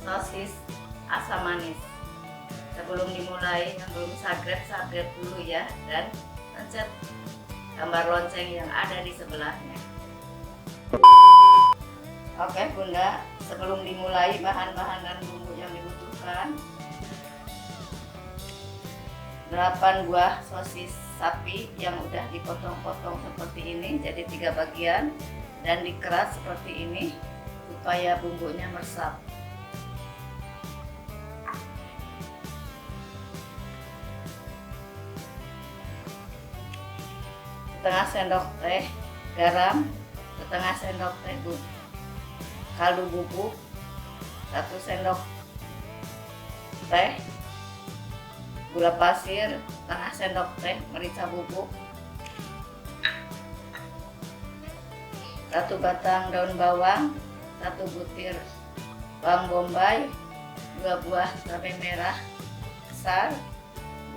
sosis asam manis. Sebelum dimulai, yang belum subscribe dulu ya, dan pencet gambar lonceng yang ada di sebelahnya. Oke Bunda, sebelum dimulai, bahan-bahan dan bumbu yang dibutuhkan: 8 buah sosis sapi yang udah dipotong-potong seperti ini, jadi 3 bagian, dan dikeras seperti ini supaya bumbunya meresap. Setengah sendok teh garam, setengah sendok teh kaldu bubuk, 1 sendok teh gula pasir, setengah sendok teh merica bubuk, 1 batang daun bawang, 1 butir bawang bombay, 2 buah cabai merah besar,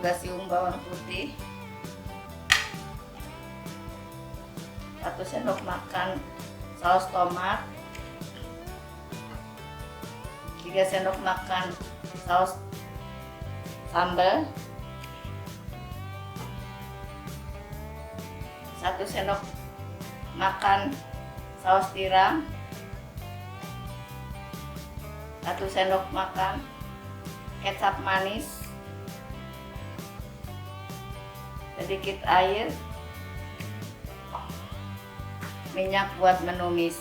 2 siung bawang putih, 1 sendok makan saus tomat, 3 sendok makan saus sambal, 1 sendok makan saus tiram, 1 sendok makan kecap manis, sedikit air, minyak buat menumis.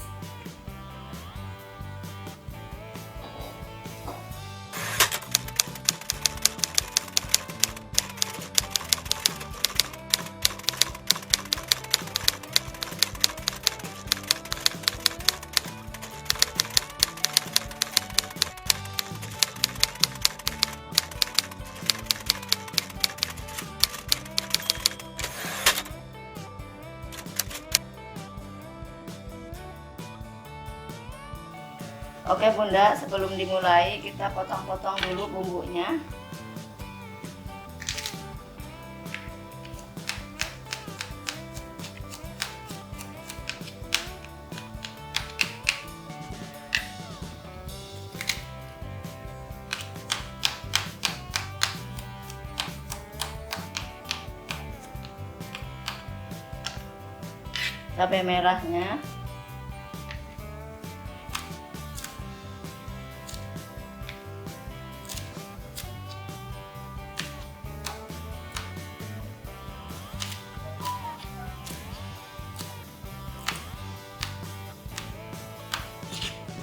Oke Bunda, sebelum dimulai kita potong-potong dulu bumbunya. Cabai merahnya,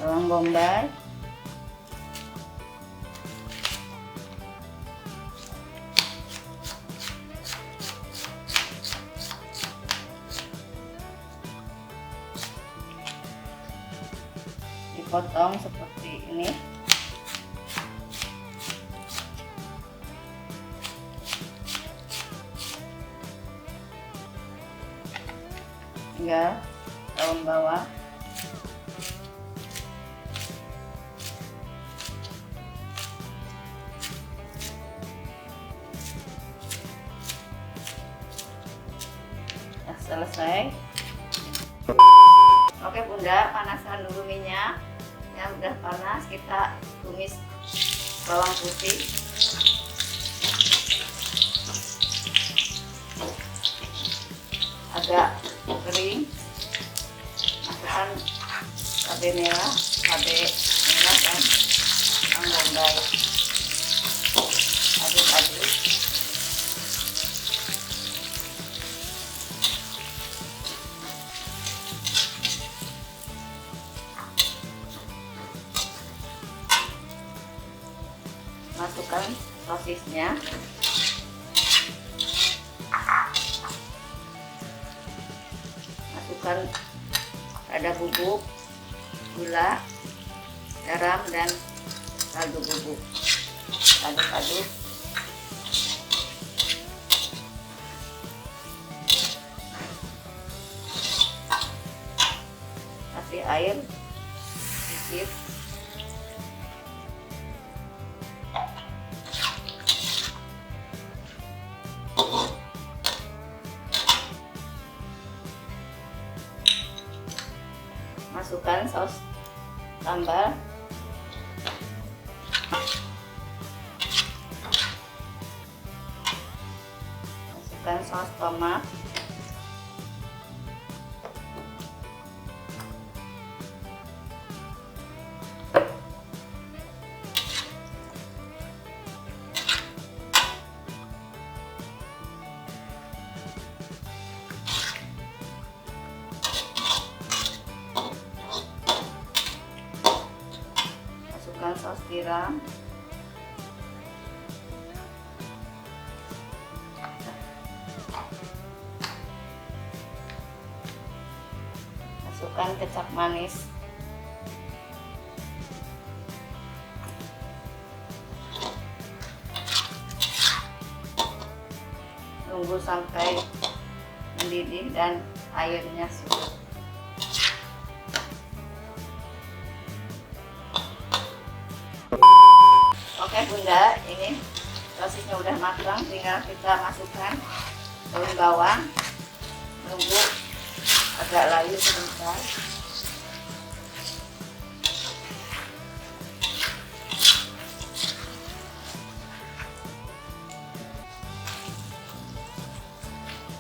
bawang bombay, dipotong seperti ini. Tinggal daun bawang, selesai. Oke Bunda, panaskan dulu minyak. Yang udah panas, kita tumis bawang putih, agak kering. Masukkan cabai merah dan bawang bombay. Aduk-aduk. Masukkan sosisnya, masukkan lada bubuk, gula, garam, dan kaldu bubuk. Aduk-aduk. Kasih air sedikit. Masukkan saus sambal, Masukkan saus tomat. Masukkan saus tiram. Masukkan kecap manis. Tunggu sampai mendidih dan airnya surut. Oke Bunda, ini sosisnya udah matang, tinggal kita masukkan daun bawang. Tunggu agak layu sebentar.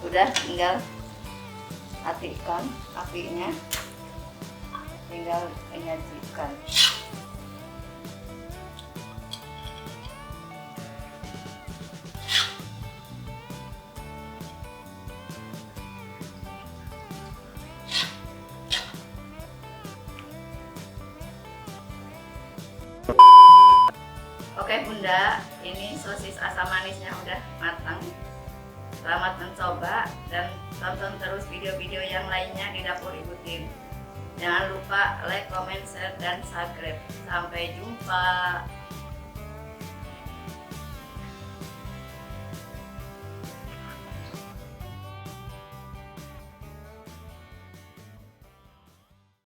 Udah, tinggal matikan apinya, tinggal menyajikan. Oke Bunda, ini sosis asam manisnya udah matang. Selamat mencoba dan tonton terus video-video yang lainnya di Dapur Ibu Tin. Jangan lupa like, comment, share, dan subscribe. Sampai jumpa.